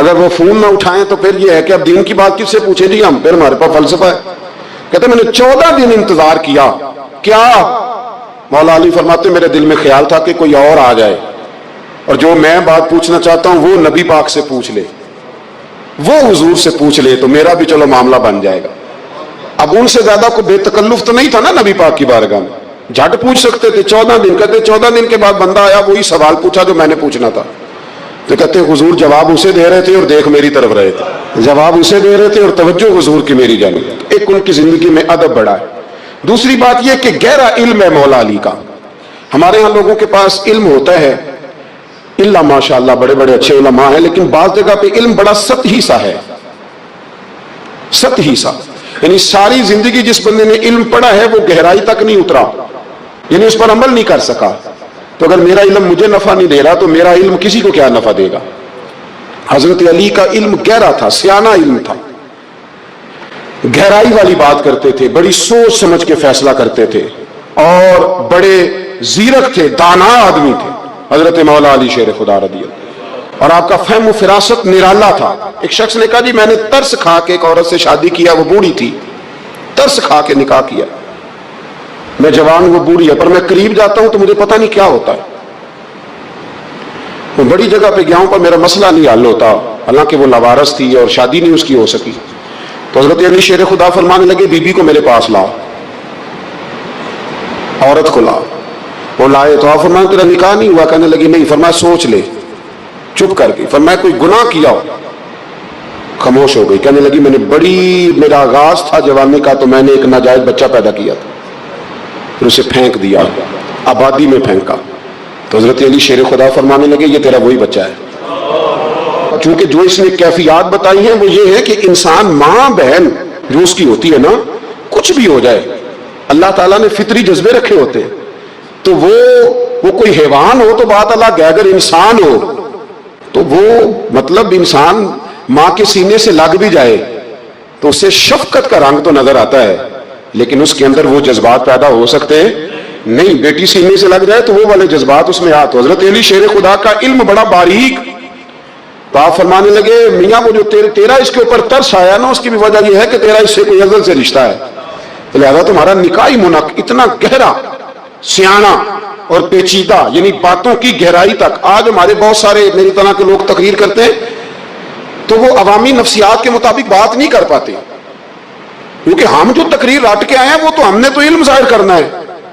اگر وہ فون نہ اٹھائیں تو پھر یہ ہے کہ اب دین کی بات کس سے پوچھیں جی ہم، پھر ہمارے پاس فلسفہ ہے. کہتے میں نے 14 دن انتظار کیا. کیا؟ مولا علی فرماتے میرے دل میں خیال تھا کہ کوئی اور آ جائے اور جو میں بات پوچھنا چاہتا ہوں وہ نبی پاک سے پوچھ لے، وہ حضور سے پوچھ لے تو میرا بھی چلو معاملہ بن جائے گا. اب ان سے زیادہ کوئی بے تکلف تو نہیں تھا نا نبی پاک کی بارگاہ میں، جھٹ پوچھ سکتے تھے. 14 دن کہتے 14 دن کے بعد بندہ آیا، وہی سوال پوچھا جو میں نے پوچھنا تھا. تو کہتے حضور جواب اسے دے رہے تھے اور دیکھ میری طرف رہے تھے. جواب اسے دے رہے تھے اور توجہ حضور کی میری جانب. ایک ان کی زندگی میں ادب بڑا ہے. دوسری بات یہ کہ گہرا علم ہے مولا علی کا. ہمارے ہاں لوگوں کے پاس علم ہوتا ہے اللہ ماشاءاللہ بڑے بڑے اچھے علماء ہیں، لیکن بعض جگہ پہ علم بڑا سطحی سا ہے. سطحی سا یعنی ساری زندگی جس بندے نے علم پڑھا ہے وہ گہرائی تک نہیں اترا، یعنی اس پر عمل نہیں کر سکا. تو اگر میرا علم مجھے نفع نہیں دے رہا تو میرا علم کسی کو کیا نفع دے گا. حضرت علی کا علم گہرا تھا، سیانہ علم تھا، گہرائی والی بات کرتے تھے، بڑی سوچ سمجھ کے فیصلہ کرتے تھے اور بڑے زیرک تھے، دانا آدمی تھے حضرت مولا علی شیر خدا رضی اللہ. اور آپ کا فہم و فراست نرالا تھا. ایک شخص نے کہا جی میں نے ترس کھا کے ایک عورت سے شادی کیا، وہ بوڑھی تھی، ترس کھا کے نکاح کیا. میں جوان وہ بوڑھی ہے، پر میں قریب جاتا ہوں تو مجھے پتہ نہیں کیا ہوتا ہے. میں بڑی جگہ پہ گیا ہوں پر میرا مسئلہ نہیں حل ہوتا، حالانکہ وہ لاوارث تھی اور شادی نہیں اس کی ہو سکی. تو حضرت علی شیر خدا فرمانے لگے بی بی کو میرے پاس لا، عورت کو لا. وہ لائے تو آپ فرمایا تیرا نکاح نہیں ہوا؟ کہنے لگی نہیں. فرمایا سوچ لے. چپ کر گئی. فرمایا کوئی گناہ کیا ہو؟ خاموش ہو گئی. کہنے لگی میں نے میرا آغاز تھا جوانی کا تو میں نے ایک ناجائز بچہ پیدا کیا تھا، پھر اسے پھینک دیا، آبادی میں پھینکا. تو حضرت علی شیر خدا فرمانے لگے یہ تیرا وہی بچہ ہے. چونکہ جو اس نے کیفیات بتائی ہیں وہ یہ ہے کہ انسان ماں بہن جو اس کی ہوتی ہے نا، کچھ بھی ہو جائے اللہ تعالیٰ نے فطری جذبے رکھے ہوتے ہیں. تو وہ کوئی حیوان ہو تو بات الگ ہے، اگر انسان ہو تو وہ مطلب انسان ماں کے سینے سے لگ بھی جائے تو اس سے شفقت کا رنگ تو نظر آتا ہے، لیکن اس کے اندر وہ جذبات پیدا ہو سکتے نہیں. بیٹی سینے سے لگ جائے تو وہ والے جذبات اس میں آتے. حضرت علی شیر خدا کا علم بڑا باریک. تو آپ فرمانے لگے میاں وہ جو تیرا اس کے اوپر ترس آیا نا، اس کی بھی وجہ یہ ہے کہ تیرا اس سے کوئی ازل سے رشتہ ہے، لہذا تمہارا نکاحی منعقد اتنا گہرا، سیاںہ اور پیچیدہ، یعنی باتوں کی گہرائی تک. آج ہمارے بہت سارے میری طرح کے لوگ تقریر کرتے ہیں تو وہ عوامی نفسیات کے مطابق بات نہیں کر پاتے، کیونکہ ہم جو تقریر رٹ کے آئے ہیں وہ تو ہم نے تو علم ظاہر کرنا ہے.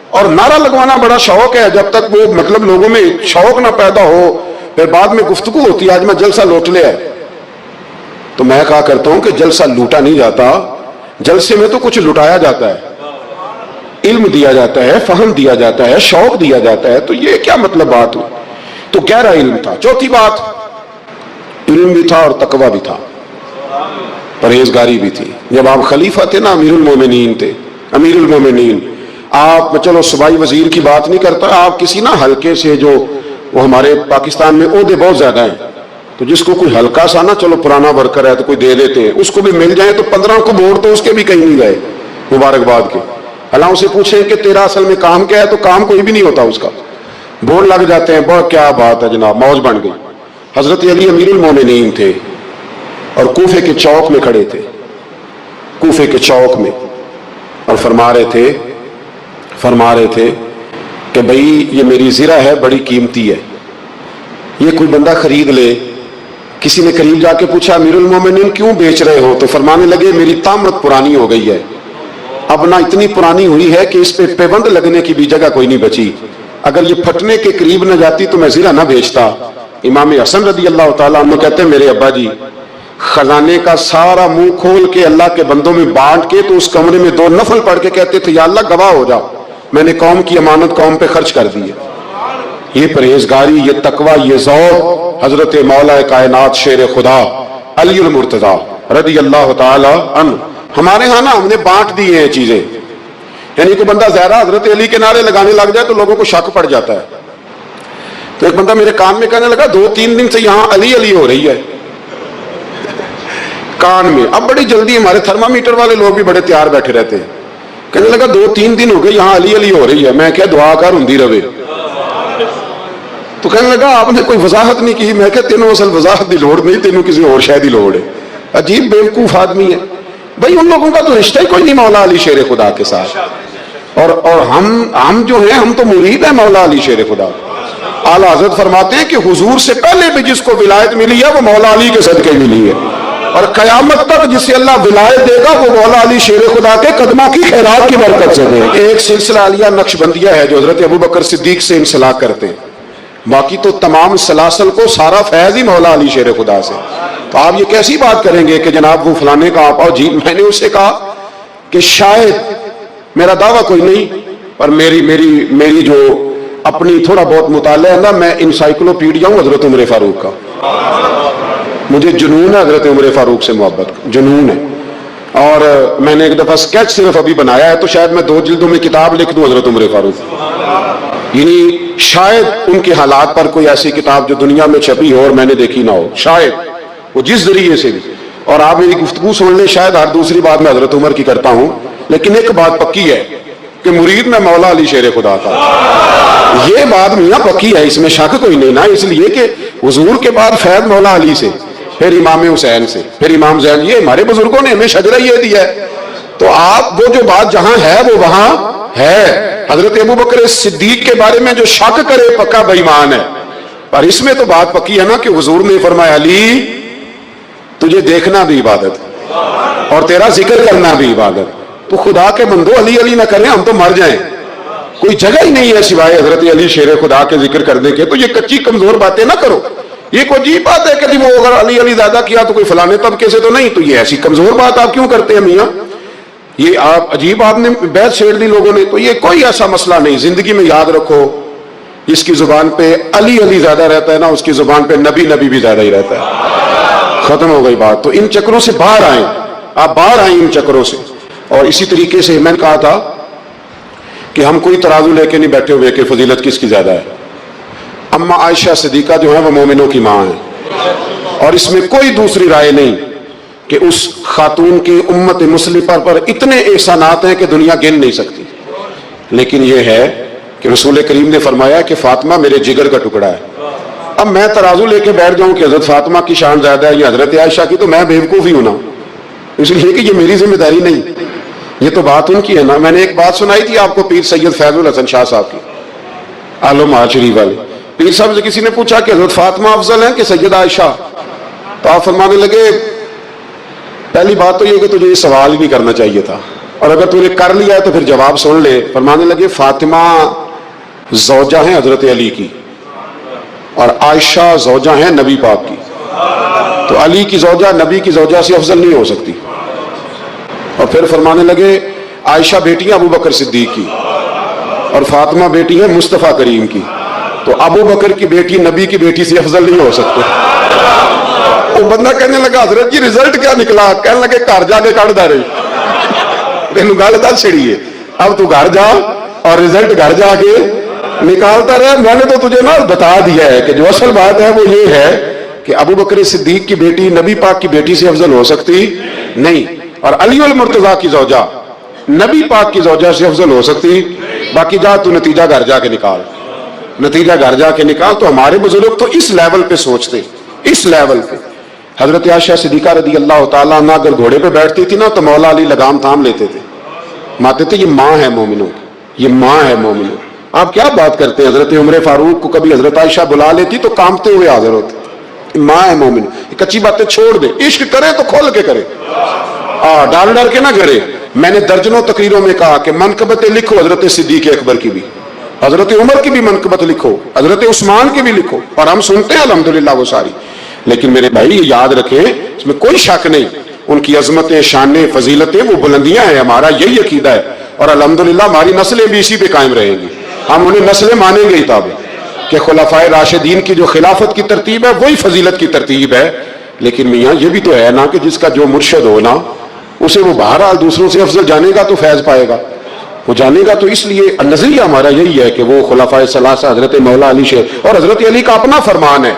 اور نعرہ لگوانا بڑا شوق ہے، جب تک وہ مطلب لوگوں میں شوق نہ پیدا ہو پھر بعد میں گفتگو ہوتی ہے آج میں جلسہ لوٹ لیا ہے. تو میں کہا کرتا ہوں کہ جلسہ لوٹا نہیں جاتا، جلسے میں تو کچھ لٹایا جاتا ہے، علم دیا جاتا ہے، فہم دیا جاتا ہے، شوق دیا جاتا ہے. تو یہ کیا مطلب بات ہوئی؟ تو گہرا علم تھا. چوتھی بات، علم بھی تھا اور تقویٰ بھی تھا، پرہیزگاری بھی تھی. جب آپ خلیفہ تھے نا، امیر المومنین تھے، امیر المومنین. آپ چلو صوبائی وزیر کی بات نہیں کرتا، آپ کسی نا ہلکے سے، جو وہ ہمارے پاکستان میں عہدے بہت زیادہ ہیں، تو جس کو کوئی ہلکا سا نا چلو پرانا ورکر ہے تو کوئی دے دیتے ہیں، اس کو بھی مل جائے تو 15 کو ووٹ تو اس کے بھی کہیں نہیں گئے مبارکباد کے. اللہ سے پوچھیں کہ تیرا اصل میں کام کیا ہے تو کام کوئی بھی نہیں ہوتا اس کا، بورڈ لگ جاتے ہیں. بہت کیا بات ہے جناب، موج بن گئی. حضرت علی امیر المومنین تھے اور کوفے کے چوک میں کھڑے تھے، کوفے کے چوک میں، اور فرما رہے تھے کہ بھئی یہ میری زرہ ہے، بڑی قیمتی ہے، یہ کوئی بندہ خرید لے. کسی نے قریب جا کے پوچھا امیر المومنین کیوں بیچ رہے ہو؟ تو فرمانے لگے میری طامت پرانی ہو گئی ہے، اب نہ اتنی پرانی ہوئی ہے کہ اس پہ پیبند لگنے کی بھی جگہ کوئی نہیں بچی، اگر یہ پھٹنے کے قریب نہ جاتی تو میں زرہ نہ بیچتا. امام حسن رضی اللہ تعالیٰ عنہ کہتے ہیں میرے ابا جی خزانے کا سارا منہ کھول کے اللہ کے بندوں میں بانٹ کے تو اس کمرے میں 2 نفل پڑھ کے کہتے تھے یا اللہ گواہ ہو جا، میں نے قوم کی امانت قوم پہ خرچ کر دی ہے. یہ پرہیزگاری، یہ تقویٰ، یہ ذوق حضرت مولا کائنات شیر خدا علی المرتضیٰ رضی اللہ تعالی عنہ. ہمارے ہاں نا ہم نے بانٹ دی ہیں چیزیں، یعنی کوئی بندہ زہرا حضرت علی کے نعرے لگانے لگ جائے تو لوگوں کو شک پڑ جاتا ہے. تو ایک بندہ میرے کان میں کہنے لگا 2-3 دن سے یہاں علی علی ہو رہی ہے کان میں. اب بڑی جلدی ہمارے تھرمامیٹر والے لوگ بھی بڑے تیار بیٹھے رہتے ہیں. کہنے لگا 2-3 دن ہو گئے یہاں علی علی ہو رہی ہے. میں کیا دعا کر ہندی رہے. تو کہنے لگا آپ نے کوئی وضاحت نہیں کی. میں کہ تینوں اصل وضاحت کی لوڑ نہیں, تینوں کسی اور شے کی لوڑ ہے. عجیب بیوقوف آدمی ہے بھائی. ان لوگوں کا تو رشتہ ہی کوئی نہیں مولا علی شیر خدا کے ساتھ. اور ہم جو ہیں ہم تو مرید ہیں مولا علی شیر خدا. اعلیٰ حضرت فرماتے ہیں کہ حضور سے پہلے بھی جس کو ولایت ملی ہے وہ مولا علی کے صدقے ملی ہے, اور قیامت تک جسے اللہ ولایت دے گا وہ مولا علی شیر خدا کے قدموں کی خیرات کی برکت سے دے. ایک سلسلہ علیہ نقشبندیہ ہے جو حضرت ابوبکر صدیق سے انسلاک کرتے ہیں, باقی تو تمام سلاسل کو سارا فیض ہی مولا علی شیر خدا سے. تو آپ یہ کیسی بات کریں گے کہ جناب وہ فلانے کا آپ. اور جی میں نے اسے کہا کہ شاید, میرا دعویٰ کوئی نہیں, پر میری جو اپنی تھوڑا بہت مطالعہ ہے نا, میں انسائکلوپیڈیا ہوں حضرت عمر فاروق کا. مجھے جنون ہے حضرت عمر فاروق سے محبت, جنون ہے. اور میں نے ایک دفعہ اسکیچ صرف ابھی بنایا ہے, تو شاید میں 2 جلدوں میں کتاب لکھ دوں حضرت عمر فاروق. یعنی شاید ان کے حالات پر کوئی ایسی کتاب جو دنیا میں چھپی ہو اور میں نے دیکھی نہ ہو, شاید وہ جس ذریعے سے بھی. اور آپ میری گفتگو سن لیں, شاید ہر دوسری بات میں حضرت عمر کی کرتا ہوں, لیکن ایک بات پکی ہے کہ مرید میں مولا علی شیر خدا تھا. یہ بات میاں پکی ہے, اس میں شک کوئی نہیں نا. اس لیے کہ حضور کے بعد فیض مولا علی سے, پھر امام حسین سے, پھر امام زین. یہ ہمارے بزرگوں نے ہمیں شجرہ یہ دیا ہے. تو آپ وہ جو بات جہاں ہے وہ وہاں ہے. حضرت ابوبکر صدیق کے بارے میں جو شک کرے پکا بے ایمان ہے. پر اس میں تو بات پکی ہے نا کہ حضور نے فرمایا علی تجھے دیکھنا بھی عبادت اور تیرا ذکر کرنا بھی عبادت. تو خدا کے بندو علی علی نہ کریں, ہم تو مر جائیں. کوئی جگہ ہی نہیں ہے سوائے حضرت علی شیر خدا کے ذکر کرنے کے. تو یہ کچی کمزور باتیں نہ کرو. یہ کوئی عجیب بات ہے کہ جی وہ اگر علی علی زیادہ کیا تو کوئی فلانے طبقے سے تو نہیں. تو یہ ایسی کمزور بات آپ کیوں کرتے ہیں میاں؟ یہ آپ عجیب آپ نے بیعت چھیڑ دی لوگوں نے. تو یہ کوئی ایسا مسئلہ نہیں. زندگی میں یاد رکھو, جس کی زبان پہ علی علی زیادہ رہتا ہے نا, اس کی زبان پہ نبی نبی بھی زیادہ ہی رہتا ہے. ختم ہو گئی بات. تو ان چکروں سے باہر آئیں, آپ باہر آئیں ان چکروں سے. اور اسی طریقے سے میں نے کہا تھا کہ ہم کوئی ترازو لے کے نہیں بیٹھے ہوئے کہ فضیلت کس کی زیادہ ہے. اما عائشہ صدیقہ جو ہے وہ مومنوں کی ماں ہیں, اور اس میں کوئی دوسری رائے نہیں کہ اس خاتون کی امت مسلمہ پر اتنے احسانات ہیں کہ دنیا گن نہیں سکتی. لیکن یہ ہے کہ رسول کریم نے فرمایا کہ فاطمہ میرے جگر کا ٹکڑا ہے. اب میں ترازو لے کے بیٹھ جاؤں کہ حضرت فاطمہ کی شان زیادہ ہے یا حضرت عائشہ کی, تو میں بیوقوف ہی ہوں نا. اس لیے کہ یہ میری ذمہ داری نہیں, یہ تو بات ان کی ہے نا. میں نے ایک بات سنائی تھی آپ کو پیر سید فیض الحسن شاہ صاحب کی, عالم شریف والے. پیر صاحب سے کسی نے پوچھا کہ حضرت فاطمہ افضل ہیں کہ سیدہ عائشہ, تو آپ فرمانے لگے پہلی بات تو یہ کہ تجھے یہ سوال بھی کرنا چاہیے تھا, اور اگر تو نے کر لیا ہے تو پھر جواب سن لے. فرمانے لگے فاطمہ زوجہ ہیں حضرت علی کی, اور عائشہ زوجہ ہیں نبی پاک کی. تو علی کی زوجہ نبی کی زوجہ سے افضل نہیں ہو سکتی. اور پھر فرمانے لگے عائشہ بیٹی ہے ابو بکر صدیق کی, اور فاطمہ بیٹی ہے مصطفیٰ کریم کی. تو ابو بکر کی بیٹی نبی کی بیٹی سے افضل نہیں ہو سکتے. وہ بندہ کہنے لگا حضرت جی رزلٹ کیا نکلا؟ کہنے لگے گھر جا کے کٹ دے رہی تینوں گل دس چھڑی ہے, اب تو گھر جا اور رزلٹ گھر جا کے نکالتا رہا. میں نے تو تجھے نا بتا دیا ہے کہ جو اصل بات ہے وہ یہ ہے کہ ابو بکر صدیق کی بیٹی نبی پاک کی بیٹی سے افضل ہو سکتی نہیں, اور علی المرتضیٰ کی زوجہ نبی پاک کی زوجہ سے افضل ہو سکتی. باقی جا تو نتیجہ گھر جا کے نکال, نتیجہ گھر جا کے نکال. تو ہمارے بزرگ تو اس لیول پہ سوچتے, اس لیول پہ. حضرت عائشہ صدیقہ رضی اللہ تعالیٰ عنہ اگر گھوڑے پہ بیٹھتی تھی نا تو مولا علی لگام تھام لیتے تھے, ماتے تھے یہ ماں ہے مومنوں, یہ ماں ہے مومنوں. آپ کیا بات کرتے ہیں؟ حضرت عمر فاروق کو کبھی حضرت عائشہ بلا لیتی تو کانپتے ہوئے حاضر ہوتے. ماں ہے مومن. کچی باتیں چھوڑ دے, عشق کرے تو کھول کے کرے, ڈر ڈر کے نہ کرے. میں نے درجنوں تقریروں میں کہا کہ منقبتیں لکھو حضرت صدیق اکبر کی بھی, حضرت عمر کی بھی منقبت لکھو, حضرت عثمان کی بھی لکھو, اور ہم سنتے ہیں الحمدللہ وہ ساری. لیکن میرے بھائی یہ یاد رکھیں, اس میں کوئی شک نہیں, ان کی عظمتیں, شانیں, فضیلتیں وہ بلندیاں ہیں. ہمارا یہی عقیدہ ہے, اور الحمدللہ ہماری نسلیں بھی اسی پہ قائم رہیں گی. ہم انہیں نسلیں مانیں گے ہی تاب کہ خلفائے راشدین کی جو خلافت کی ترتیب ہے وہی فضیلت کی ترتیب ہے. لیکن میاں یہ بھی تو ہے نا کہ جس کا جو مرشد ہو نا اسے وہ بہرحال دوسروں سے افضل جانے گا تو فیض پائے گا, وہ جانے گا. تو اس لیے نظریہ ہمارا یہی ہے کہ وہ خلفائے ثلاثہ حضرت مولا علی شیر, اور حضرت علی کا اپنا فرمان ہے.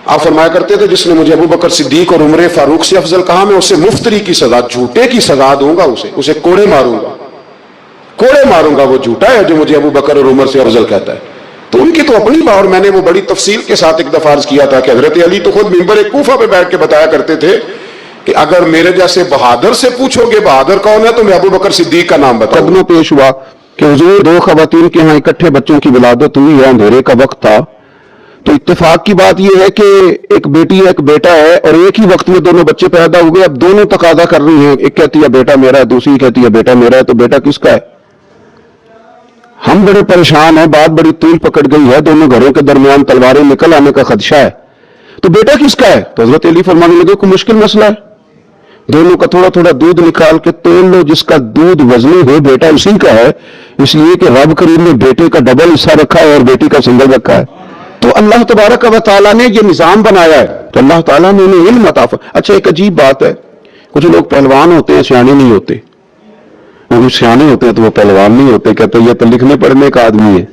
آپ فرمایا کرتے تھے جس نے مجھے ابو بکر صدیق اور عمر فاروق سے افضل کہا میں اسے مفتری کی سزا, جھوٹے کی سزا دوں گا, اسے کوڑے ماروں گا, کوڑے ماروں گا. وہ جھوٹا ہے جو مجھے ابو بکر اور عمر سے افضل کہتا ہے. تو ان کی تو اپنی بات، اور میں نے وہ بڑی تفصیل کے ساتھ ایک دفعہ عرض کیا تھا کہ حضرت علی تو خود منبر کوفہ پہ بیٹھ کے بتایا کرتے تھے کہ اگر میرے جیسے بہادر سے پوچھو گے بہادر کون ہے تو میں ابو بکر صدیق کا نام بتاؤں گا۔ پیش ہوا کہ حضور 2 خواتین کے ہاں اکٹھے بچوں کی ولادت ہوئی ہے، اندھیرے کا وقت تھا، تو اتفاق کی بات یہ ہے کہ ایک بیٹی ہے ایک بیٹا ہے، اور ایک ہی وقت میں دونوں بچے پیدا ہوئے، اب دونوں تقاضا کر رہی ہیں، ایک کہتی ہے بیٹا میرا ہے، دوسری کہتی ہے بیٹا میرا ہے، تو بیٹا کس کا ہے؟ ہم بڑے پریشان ہیں، بات بڑی طول پکڑ گئی ہے، دونوں گھروں کے درمیان تلواریں نکل آنے کا خدشہ ہے، تو بیٹا کس کا ہے؟ تو حضرت علی فرمانے لگے کوئی مشکل مسئلہ ہے، دونوں کا تھوڑا تھوڑا دودھ نکال کے تول لو، جس کا دودھ وزنی ہو بیٹا اسی کا ہے، اس لیے کہ رب کریم نے بیٹے کا ڈبل حصہ رکھا ہے اور بیٹی کا سنگل رکھا ہے۔ تو اللہ تبارک و تعالیٰ نے یہ نظام بنایا ہے، تو اللہ تعالیٰ نے انہیں علم عطا فرمایا۔ اچھا ایک عجیب بات ہے، کچھ لوگ پہلوان ہوتے ہیں سیانے نہیں ہوتے، وہ سیانے ہوتے ہیں تو وہ پہلوان نہیں ہوتے، کہتے یہ تو لکھنے پڑھنے کا آدمی ہے،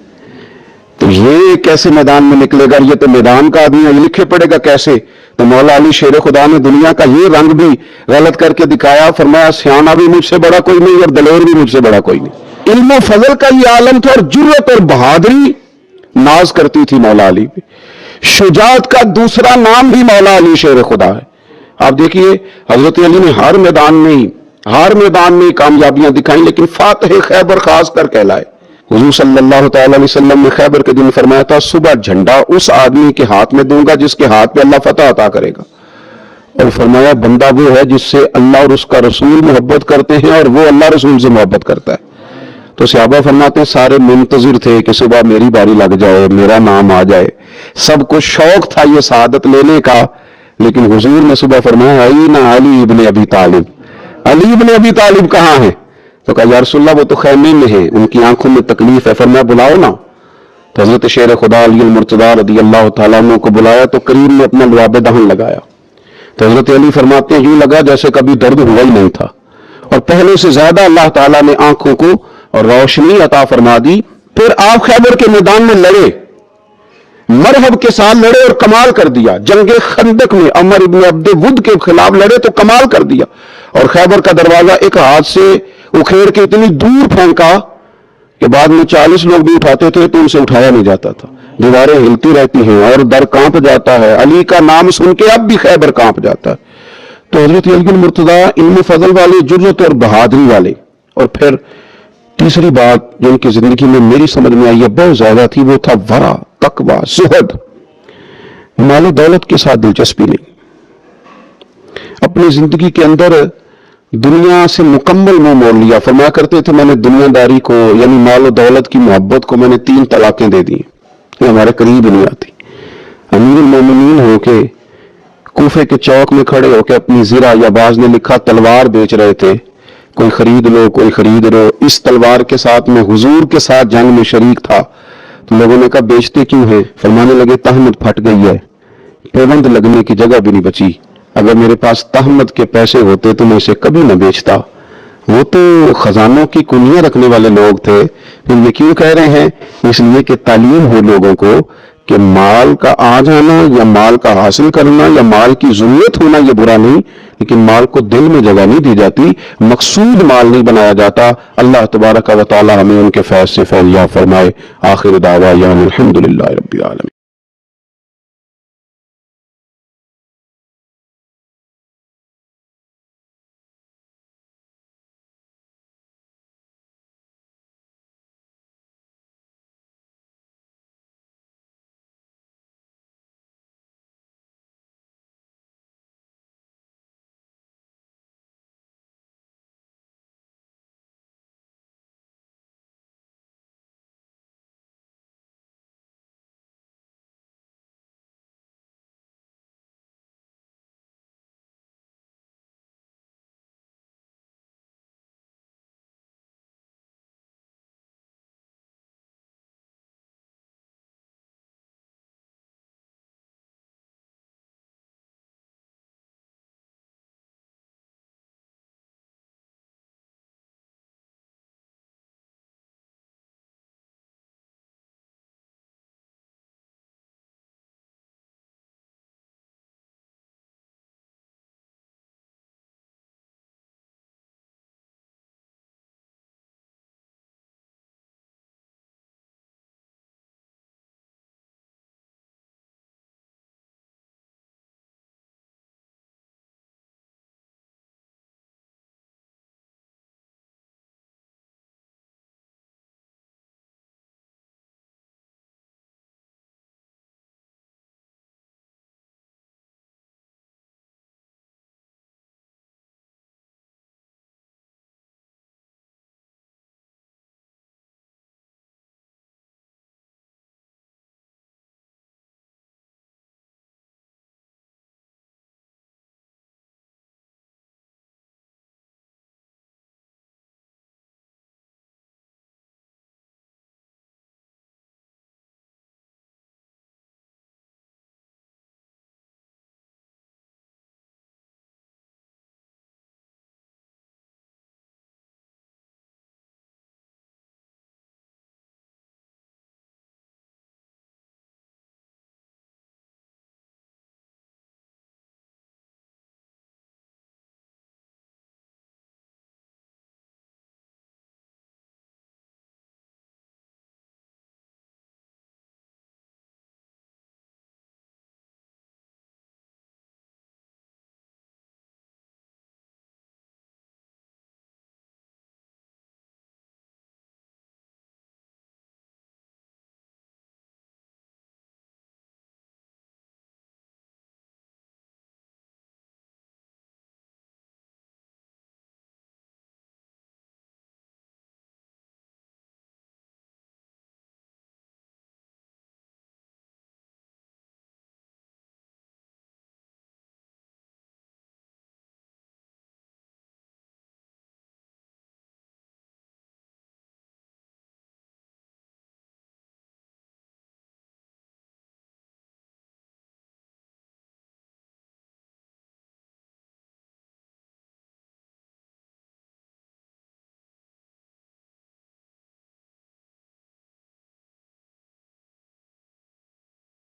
تو یہ کیسے میدان میں نکلے گا، یہ تو میدان کا آدمی ہے، یہ لکھے پڑے گا کیسے؟ تو مولا علی شیر خدا نے دنیا کا یہ رنگ بھی غلط کر کے دکھایا، فرمایا سیانا بھی مجھ سے بڑا کوئی نہیں اور دلیر بھی مجھ سے بڑا کوئی نہیں۔ علم و فضل کا یہ عالم تھا، اور جرت اور بہادری ناز کرتی تھی مولا علی پہ۔ شجاعت کا دوسرا نام بھی مولا علی شیر خدا ہے۔ آپ دیکھیے حضرت علی نے ہر میدان میں کامیابیاں دکھائیں، لیکن فاتح خیبر خاص کر کہلائے۔ حضور صلی اللہ تعالی علیہ وسلم نے خیبر کے دن فرمایا تھا صبح جھنڈا اس آدمی کے ہاتھ میں دوں گا جس کے ہاتھ پہ اللہ فتح عطا کرے گا، اور فرمایا بندہ وہ ہے جس سے اللہ اور اس کا رسول محبت کرتے ہیں اور وہ اللہ رسول سے محبت کرتا ہے۔ تو صحابہ فرماتے ہیں سارے منتظر تھے کہ صبح میری باری لگ جائے، میرا نام آ جائے، سب کو شوق تھا یہ سعادت لینے کا، لیکن حضور نے صبح فرمایا اینا علی ابن ابی طالب، علی ابن ابی طالب کہاں ہیں؟ تو کہا یا رسول اللہ وہ تو خیمے میں ہیں، ان کی آنکھوں میں تکلیف ہے، فرمایا بلاؤ نا۔ تو حضرت شیر خدا علی المرتضیٰ رضی اللہ تعالیٰ عنہ کو بلایا تو کریم نے اپنا لعاب دہن لگایا، تو حضرت علی فرماتے ہیں یوں لگا جیسے کبھی درد ہوا ہی نہیں تھا، اور پہلے سے زیادہ اللہ تعالیٰ نے آنکھوں کو اور روشنی عطا فرما دی۔ پھر آپ خیبر کے میدان میں لڑے، مرحب کے ساتھ لڑے اور کمال کر دیا۔ جنگ خندق میں عمر ابن عبد ود کے خلاف لڑے تو کمال کر دیا، اور خیبر کا دروازہ ایک ہاتھ سے اکھیڑ کے اتنی دور پھینکا کہ بعد میں 40 لوگ بھی اٹھاتے تھے تو ان سے اٹھایا نہیں جاتا تھا، دیواریں ہلتی رہتی ہیں اور در کانپ جاتا ہے، علی کا نام سن کے اب بھی خیبر کانپ جاتا ہے۔ تو حضرت علی المرتضیٰ علم فضل والے، جرت اور بہادری والے۔ اور پھر تیسری بات جو ان کی زندگی میں میری سمجھ میں آئی ہے بہت زیادہ تھی، وہ تھا ورع، تقوی، زہد۔ مال و دولت کے ساتھ دلچسپی نہیں، اپنی زندگی کے اندر دنیا سے مکمل منہ موڑ لیا۔ فرمایا کرتے تھے میں نے دنیا داری کو یعنی مال و دولت کی محبت کو میں نے 3 طلاقیں دے دی، یہ ہمارے قریب نہیں آتی۔ امیر المومنین ہو کے کوفے کے چوک میں کھڑے ہو کے اپنی زرہ، یا بعض نے لکھا تلوار بیچ رہے تھے، کوئی خرید لو کوئی خرید لو، اس تلوار کے ساتھ میں حضور کے ساتھ جنگ میں شریک تھا۔ تو لوگوں نے کہا بیچتے کیوں ہیں؟ فرمانے لگے تہمت پھٹ گئی ہے، پیوند لگنے کی جگہ بھی نہیں بچی، اگر میرے پاس تہمت کے پیسے ہوتے تو میں اسے کبھی نہ بیچتا۔ وہ تو خزانوں کی کنیاں رکھنے والے لوگ تھے۔ پھر یہ کیوں کہہ رہے ہیں؟ اس لیے کہ تعلیم ہو لوگوں کو کہ مال کا آ جانا یا مال کا حاصل کرنا یا مال کی ضرورت ہونا یہ برا نہیں، لیکن مال کو دل میں جگہ نہیں دی جاتی، مقصود مال نہیں بنایا جاتا۔ اللہ تبارک و تعالی ہمیں ان کے فیض سے فیض یاب فرمائے۔ آخر دعوانا الحمدللہ رب العالمین۔